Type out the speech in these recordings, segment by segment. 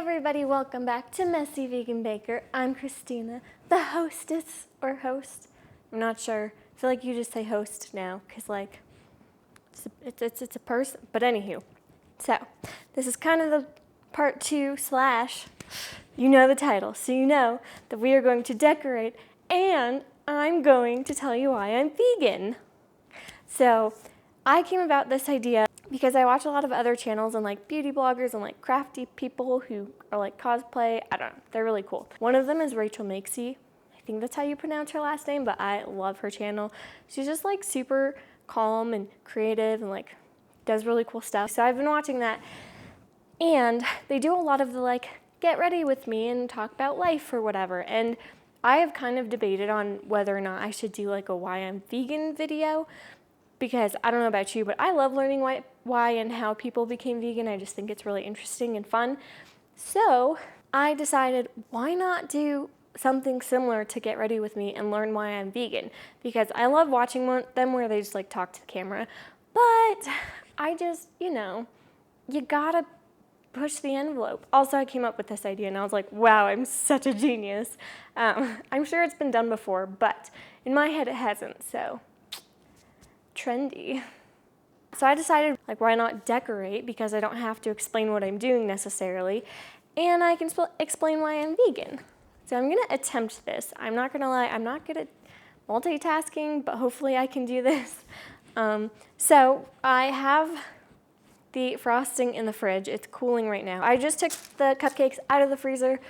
everybody, welcome back to Messy Vegan Baker. I'm Christina, the hostess or host. I'm not sure. I feel like you just say host now because like it's a person. But anywho, so this is kind of the part 2 / you know the title, so you know that we are going to decorate and I'm going to tell you why I'm vegan. So I came about this idea because I watch a lot of other channels and like beauty bloggers and like crafty people who are like cosplay. I don't know, they're really cool. One of them is Maksey. I think that's how you pronounce her last name, but I love her channel. She's just like super calm and creative and like does really cool stuff. So I've been watching that, and they do a lot of the like get ready with me and talk about life or whatever. And I have kind of debated on whether or not I should do like a why I'm vegan video, because I don't know about you, but I love learning why and how people became vegan. I just think it's really interesting and fun. So I decided, why not do something similar to Get Ready With Me and learn why I'm vegan? Because I love watching them where they just like talk to the camera, but I just, you gotta push the envelope. Also, I came up with this idea and I was like, wow, I'm such a genius. I'm sure it's been done before, but in my head it hasn't, so trendy. So I decided, like, why not decorate, because I don't have to explain what I'm doing necessarily, and I can explain why I'm vegan. So I'm gonna attempt this. I'm not gonna lie, I'm not good at multitasking, but hopefully I can do this. So I have the frosting in the fridge. It's cooling right now. I just took the cupcakes out of the freezer.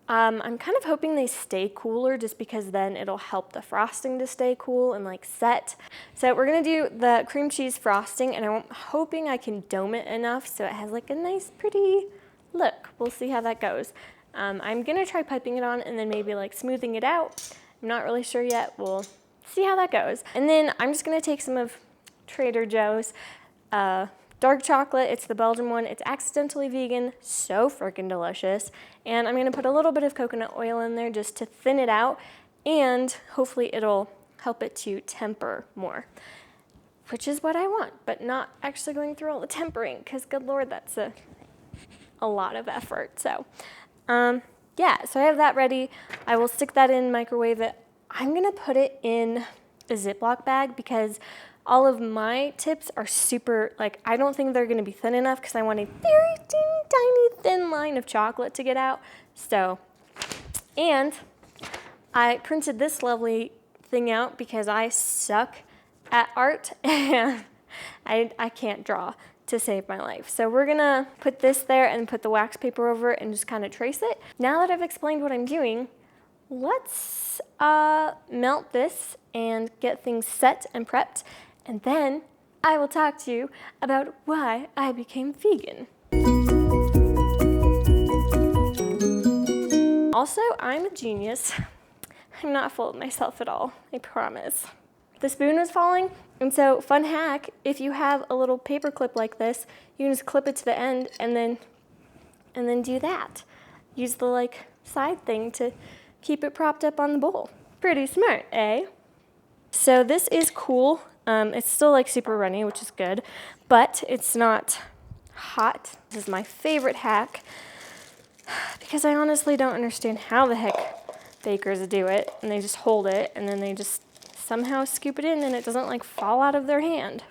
I'm kind of hoping they stay cooler just because then it'll help the frosting to stay cool and like set. So we're gonna do the cream cheese frosting, and I'm hoping I can dome it enough so it has like a nice pretty look. We'll see how that goes. I'm gonna try piping it on and then maybe like smoothing it out. I'm not really sure yet. We'll see how that goes. And then I'm just gonna take some of Trader Joe's dark chocolate. It's the Belgian one. It's accidentally vegan, so freaking delicious. And I'm gonna put a little bit of coconut oil in there just to thin it out, and hopefully it'll help it to temper more, which is what I want, but not actually going through all the tempering, because good Lord, that's a lot of effort. So yeah, so I have that ready. I will stick that in, microwave it. I'm gonna put it in a Ziploc bag because all of my tips are super, like, I don't think they're gonna be thin enough because I want a very tiny thin line of chocolate to get out. So, and I printed this lovely thing out because I suck at art and I can't draw to save my life. So we're gonna put this there and put the wax paper over it and just kind of trace it. Now that I've explained what I'm doing, let's melt this and get things set and prepped. And then I will talk to you about why I became vegan. Also, I'm a genius. I'm not full of myself at all, I promise. The spoon was falling, and so fun hack, if you have a little paper clip like this, you can just clip it to the end and then do that. Use the like side thing to keep it propped up on the bowl. Pretty smart, eh? So this is cool. It's still like super runny, which is good, but it's not hot. This is my favorite hack because I honestly don't understand how the heck bakers do it, and they just hold it and then they just somehow scoop it in and it doesn't like fall out of their hand.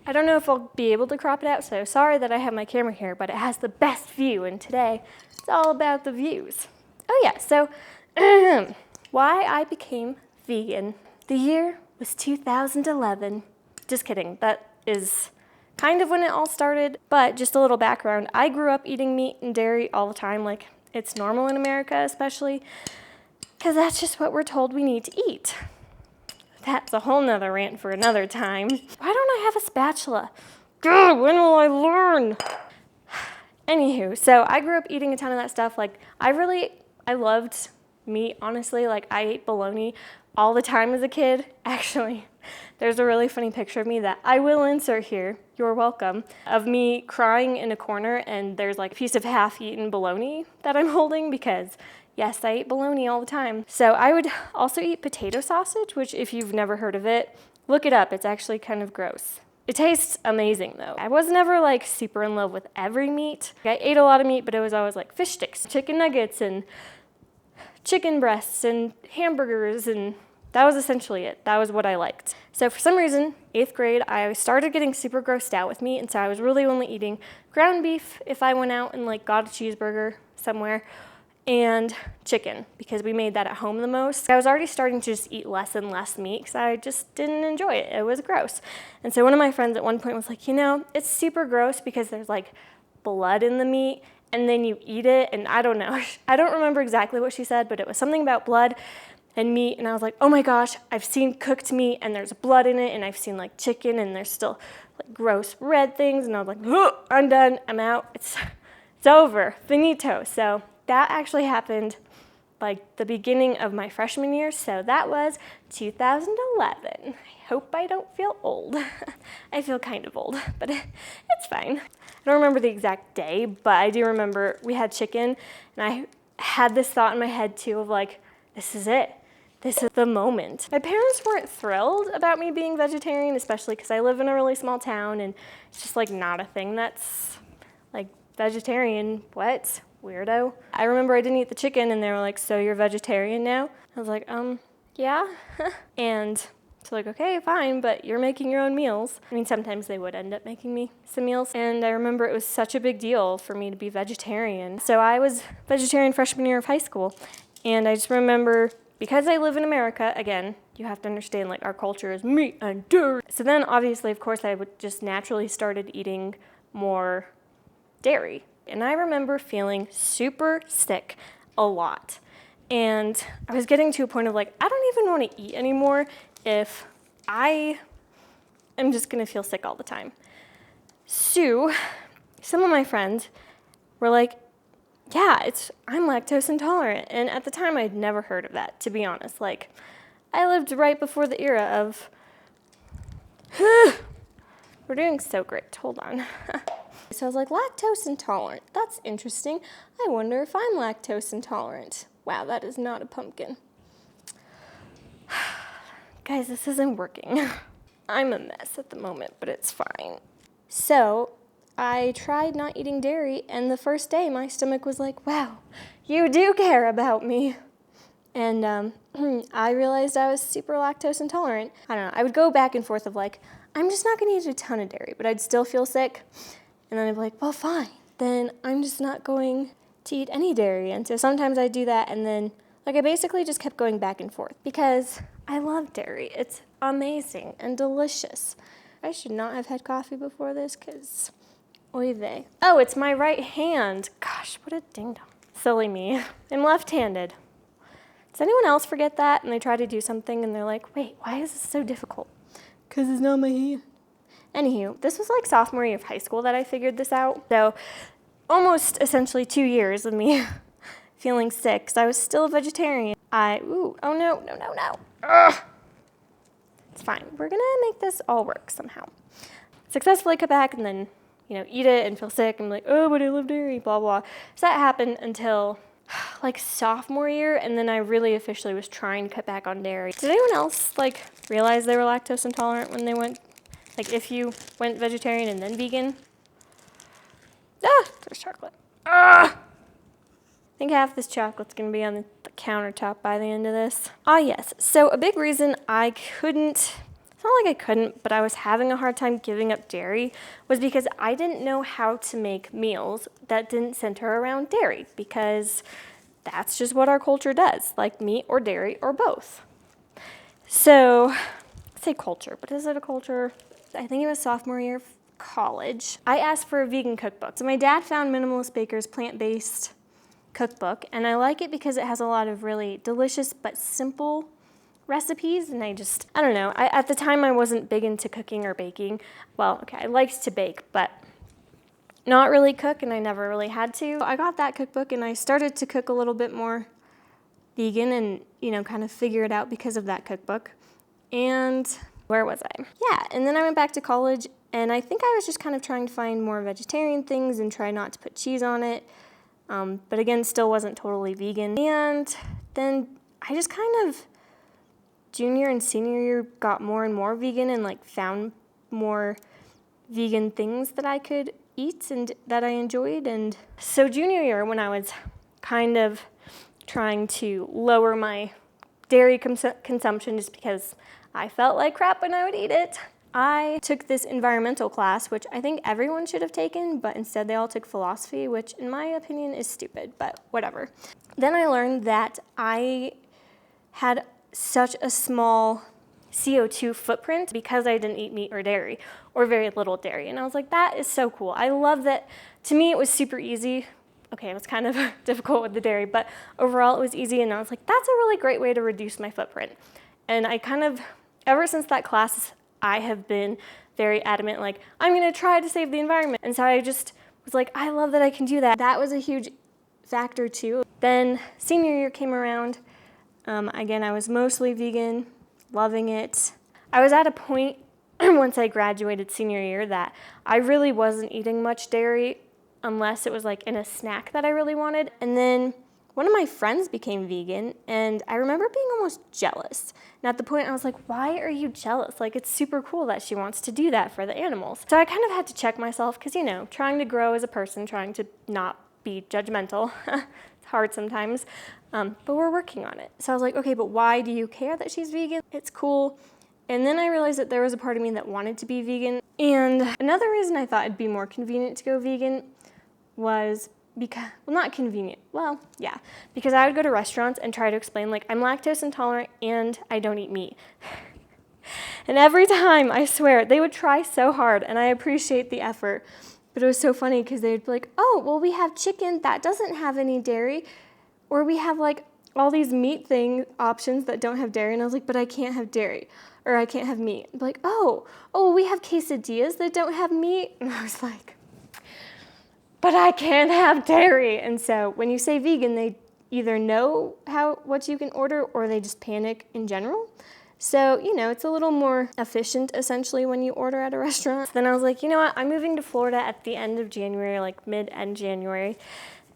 I don't know if I'll be able to crop it out, so sorry that I have my camera here, but it has the best view, and today it's all about the views. Oh yeah, so why I became vegan. The year was 2011. Just kidding, that is kind of when it all started, but just a little background. I grew up eating meat and dairy all the time, like it's normal in America especially, because that's just what we're told we need to eat. That's a whole nother rant for another time. Why don't I have a spatula? God, when will I learn? Anywho, so I grew up eating a ton of that stuff. Like I loved meat, honestly. Like I ate bologna all the time as a kid. Actually, there's a really funny picture of me that I will insert here, you're welcome, of me crying in a corner, and there's like a piece of half-eaten bologna that I'm holding because, yes, I ate bologna all the time. So I would also eat potato sausage, which if you've never heard of it, look it up. It's actually kind of gross. It tastes amazing though. I was never like super in love with every meat. I ate a lot of meat, but it was always like fish sticks, chicken nuggets, and chicken breasts, and hamburgers, and that was essentially it. That was what I liked. So for some reason, 8th grade, I started getting super grossed out with meat, and so I was really only eating ground beef if I went out and like got a cheeseburger somewhere, and chicken, because we made that at home the most. I was already starting to just eat less and less meat because I just didn't enjoy it. It was gross. And so one of my friends at one point was like, you know, it's super gross because there's like blood in the meat, and then you eat it, and I don't know. I don't remember exactly what she said, but it was something about blood and meat, and I was like, oh my gosh, I've seen cooked meat and there's blood in it, and I've seen like chicken and there's still like gross red things, and I was like, oh, I'm done, I'm out, it's over, finito. So that actually happened like the beginning of my freshman year, so that was 2011. I hope I don't feel old. I feel kind of old, but it's fine. I don't remember the exact day, but I do remember we had chicken, and I had this thought in my head too of like, this is it. This is the moment. My parents weren't thrilled about me being vegetarian, especially because I live in a really small town, and it's just like not a thing that's like vegetarian. What? Weirdo. I remember I didn't eat the chicken, and they were like, so you're vegetarian now? I was like, yeah. And so like, okay, fine, but you're making your own meals. I mean, sometimes they would end up making me some meals. And I remember it was such a big deal for me to be vegetarian. So I was vegetarian freshman year of high school. And I just remember, because I live in America, again, you have to understand like our culture is meat and dairy. So then obviously, of course, I would just naturally started eating more dairy. And I remember feeling super sick a lot. And I was getting to a point of like, I don't even want to eat anymore if I am just gonna feel sick all the time. So some of my friends were like, yeah, I'm lactose intolerant. And at the time I'd never heard of that, to be honest. Like, I lived right before the era of, we're doing so great, hold on. So I was like, lactose intolerant, that's interesting. I wonder if I'm lactose intolerant. Wow, that is not a pumpkin. Guys, this isn't working. I'm a mess at the moment, but it's fine. So I tried not eating dairy, and the first day my stomach was like, wow, you do care about me. And I realized I was super lactose intolerant. I don't know, I would go back and forth of like, I'm just not gonna eat a ton of dairy, but I'd still feel sick. And then I'd be like, well, fine, then I'm just not going to eat any dairy. And so sometimes I'd do that, and then like I basically just kept going back and forth because I love dairy. It's amazing and delicious. I should not have had coffee before this because, oy vey. Oh, it's my right hand. Gosh, what a ding dong. Silly me. I'm left-handed. Does anyone else forget that? And they try to do something and they're like, wait, why is this so difficult? Because it's not my hand. Anywho, this was like sophomore year of high school that I figured this out. So almost essentially 2 years of me feeling sick because I was still a vegetarian. Oh no. Ugh. It's fine. We're gonna make this all work somehow. Successfully cut back and then, eat it and feel sick and like, oh, but I love dairy, blah, blah. So that happened until like sophomore year, and then I really officially was trying to cut back on dairy. Did anyone else like realize they were lactose intolerant when they went, like if you went vegetarian and then vegan? There's chocolate. I think half this chocolate's gonna be on the countertop by the end of this. Yes, so a big reason I couldn't, it's not like I couldn't, but I was having a hard time giving up dairy was because I didn't know how to make meals that didn't center around dairy, because that's just what our culture does, like meat or dairy or both. So, I say culture, but is it a culture? I think it was sophomore year of college. I asked for a vegan cookbook. So my dad found Minimalist Baker's plant-based cookbook, and I like it because it has a lot of really delicious but simple recipes, and I don't know. At the time I wasn't big into cooking or baking. Well, okay, I liked to bake, but not really cook, and I never really had to. I got that cookbook and I started to cook a little bit more vegan and, kind of figure it out because of that cookbook. And where was I? Yeah, and then I went back to college, and I think I was just kind of trying to find more vegetarian things and try not to put cheese on it. But again, still wasn't totally vegan. And then I just kind of, junior and senior year, got more and more vegan and like found more vegan things that I could eat and that I enjoyed. And so junior year, when I was kind of trying to lower my dairy consumption just because I felt like crap when I would eat it, I took this environmental class, which I think everyone should have taken, but instead they all took philosophy, which in my opinion is stupid, but whatever. Then I learned that I had such a small CO2 footprint because I didn't eat meat or dairy, or very little dairy. And I was like, that is so cool. I love that. To me, it was super easy. Okay, it was kind of difficult with the dairy, but overall it was easy. And I was like, that's a really great way to reduce my footprint. And I kind of, ever since that class, I have been very adamant, like, I'm gonna try to save the environment. And so I just was like, I love that I can do that. That was a huge factor too. Then senior year came around. Again, I was mostly vegan, loving it. I was at a point once I graduated senior year that I really wasn't eating much dairy unless it was like in a snack that I really wanted. And then one of my friends became vegan, and I remember being almost jealous. And at the point I was like, why are you jealous? Like, it's super cool that she wants to do that for the animals. So I kind of had to check myself because, you know, trying to grow as a person, trying to not be judgmental. It's hard sometimes, but we're working on it. So I was like, okay, but why do you care that she's vegan? It's cool. And then I realized that there was a part of me that wanted to be vegan. And another reason I thought it'd be more convenient to go vegan was because, well, not convenient, well, yeah, because I would go to restaurants and try to explain, like, I'm lactose intolerant and I don't eat meat. And every time, I swear, they would try so hard, and I appreciate the effort, but it was so funny because they'd be like, oh, well, we have chicken that doesn't have any dairy, or we have, like, all these meat options that don't have dairy, and I was like, but I can't have dairy, or I can't have meat. I'd be like, oh, we have quesadillas that don't have meat, and I was like, but I can't have dairy. And so when you say vegan, they either know what you can order or they just panic in general. So, you know, it's a little more efficient essentially when you order at a restaurant. Then I was like, you know what, I'm moving to Florida at the end of January, like mid-end January,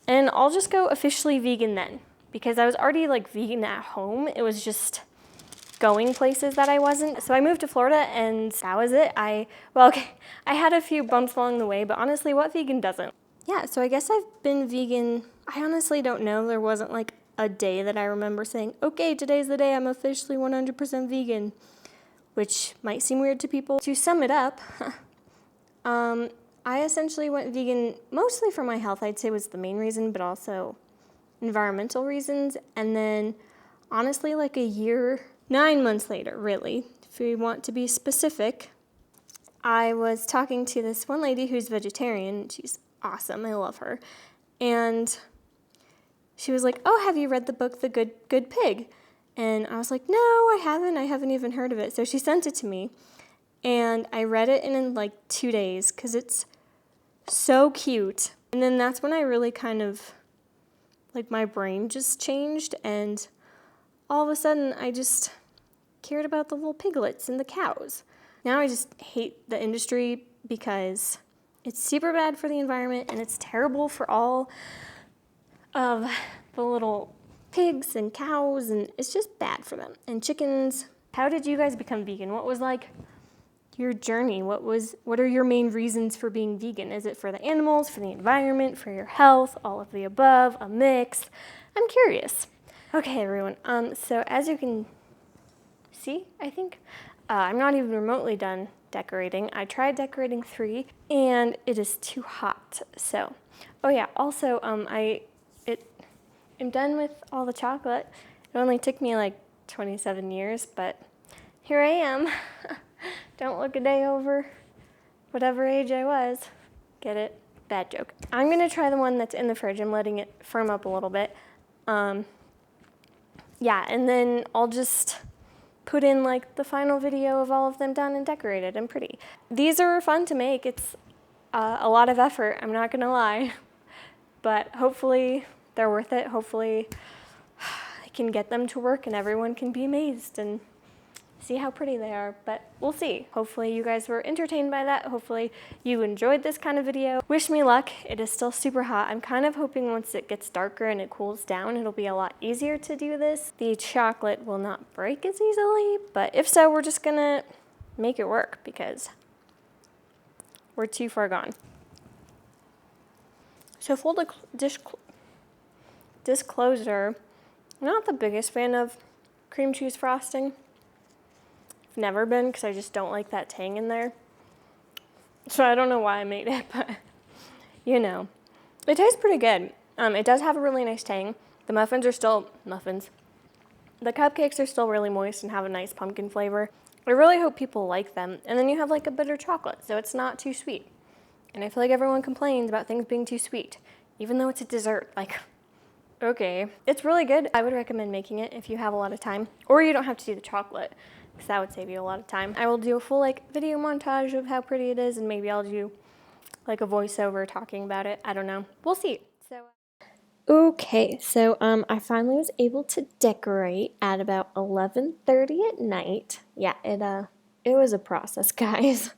and I'll just go officially vegan then, because I was already like vegan at home. It was just going places that I wasn't. So I moved to Florida and that was it. I had a few bumps along the way, but honestly, what vegan doesn't? Yeah, so I guess I've been vegan. I honestly don't know. There wasn't like a day that I remember saying, okay, today's the day I'm officially 100% vegan, which might seem weird to people. To sum it up, I essentially went vegan mostly for my health, I'd say was the main reason, but also environmental reasons. And then honestly, like a year, 9 months later, really, if we want to be specific, I was talking to this one lady who's vegetarian. She's awesome. I love her. And she was like, oh, have you read the book, The Good Pig? And I was like, no, I haven't. I haven't even heard of it. So she sent it to me. And I read it in like 2 days because it's so cute. And then that's when I really kind of, like, my brain just changed. And all of a sudden, I just cared about the little piglets and the cows. Now I just hate the industry because it's super bad for the environment and it's terrible for all of the little pigs and cows, and it's just bad for them. And chickens. How did you guys become vegan? What was like your journey? What are your main reasons for being vegan? Is it for the animals, for the environment, for your health, all of the above, a mix? I'm curious. Okay, everyone. So as you can see, I think, I'm not even remotely done decorating. I tried decorating 3 and it is too hot. So, oh yeah, also I'm done with all the chocolate. It only took me like 27 years, but here I am. Don't look a day over whatever age I was. Get it? Bad joke. I'm gonna try the one that's in the fridge. I'm letting it firm up a little bit. Yeah, and then I'll just put in like the final video of all of them done and decorated and pretty. These are fun to make. It's a lot of effort, I'm not gonna lie, but hopefully they're worth it. Hopefully I can get them to work and everyone can be amazed and see how pretty they are, but we'll see. Hopefully you guys were entertained by that. Hopefully you enjoyed this kind of video. Wish me luck. It is still super hot. I'm kind of hoping once it gets darker and it cools down, it'll be a lot easier to do this. The chocolate will not break as easily, but if so, we're just gonna make it work because we're too far gone. So disclosure, I'm not the biggest fan of cream cheese frosting. I've never been because I just don't like that tang in there. So I don't know why I made it, but you know. It tastes pretty good. It does have a really nice tang. The muffins are still muffins. The cupcakes are still really moist and have a nice pumpkin flavor. I really hope people like them. And then you have like a bitter chocolate, so it's not too sweet. And I feel like everyone complains about things being too sweet, even though it's a dessert. Like, okay. It's really good. I would recommend making it if you have a lot of time, or you don't have to do the chocolate, because that would save you a lot of time. I will do a full like video montage of how pretty it is, and maybe I'll do like a voiceover talking about it. I don't know. We'll see. So I finally was able to decorate at about 11:30 at night. Yeah, it was a process, guys.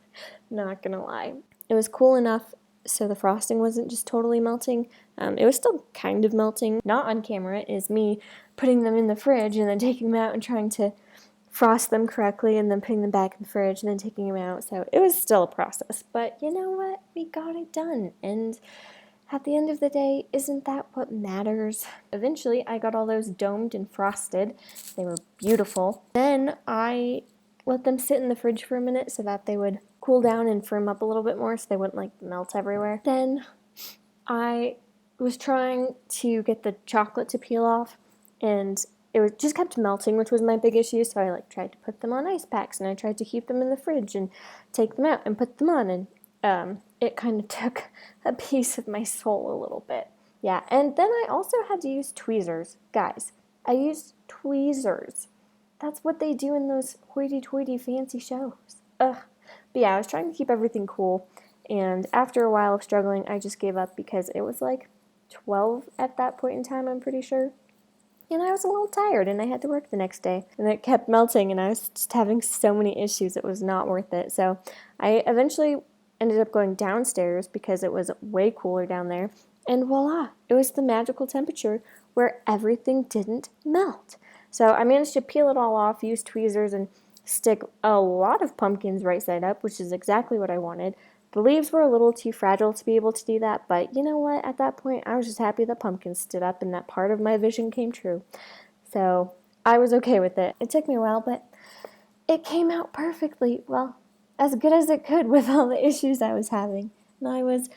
Not gonna lie. It was cool enough so the frosting wasn't just totally melting. It was still kind of melting. Not on camera is me putting them in the fridge and then taking them out and trying to frost them correctly and then putting them back in the fridge and then taking them out. So it was still a process. But you know what? We got it done. And at the end of the day, isn't that what matters? Eventually, I got all those domed and frosted. They were beautiful. Then I let them sit in the fridge for a minute so that they would cool down and firm up a little bit more so they wouldn't like melt everywhere. Then I was trying to get the chocolate to peel off and it just kept melting, which was my big issue, so I like tried to put them on ice packs and I tried to keep them in the fridge and take them out and put them on, and it kind of took a piece of my soul a little bit. Yeah, and then I also had to use tweezers. Guys, I used tweezers. That's what they do in those hoity-toity fancy shows. Ugh. But yeah, I was trying to keep everything cool, and after a while of struggling, I just gave up because it was like 12 at that point in time, I'm pretty sure. And I was a little tired, and I had to work the next day. And it kept melting, and I was just having so many issues, it was not worth it. So I eventually ended up going downstairs because it was way cooler down there. And voila, it was the magical temperature where everything didn't melt. So I managed to peel it all off, use tweezers, and stick a lot of pumpkins right side up, which is exactly what I wanted. The leaves were a little too fragile to be able to do that, but you know what? At that point, I was just happy the pumpkins stood up and that part of my vision came true. So I was okay with it. It took me a while, but it came out perfectly. Well, as good as it could with all the issues I was having. And I was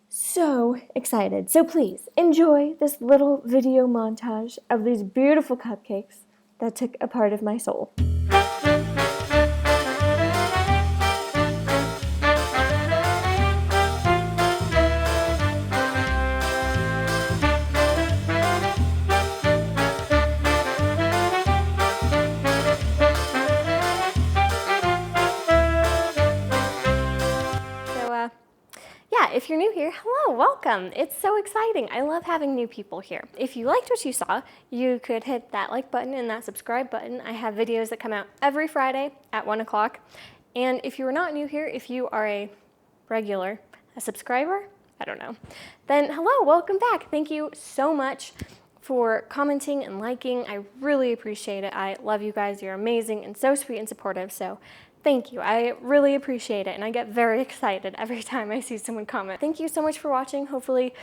so excited. So please enjoy this little video montage of these beautiful cupcakes that took a part of my soul. If you're new here, hello, welcome. It's so exciting. I love having new people here. If you liked what you saw, you could hit that like button and that subscribe button. I have videos that come out every Friday at 1 o'clock. And if you are not new here, if you are a regular, a subscriber, I don't know, then hello, welcome back. Thank you so much for commenting and liking. I really appreciate it. I love you guys. You're amazing and so sweet and supportive. So thank you. I really appreciate it, and I get very excited every time I see someone comment. Thank you so much for watching. Hopefully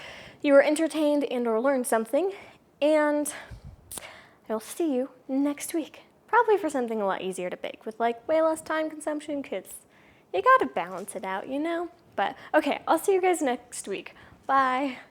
you were entertained and or learned something, and I'll see you next week. Probably for something a lot easier to bake with like way less time consumption, because you gotta balance it out, you know? But okay, I'll see you guys next week. Bye.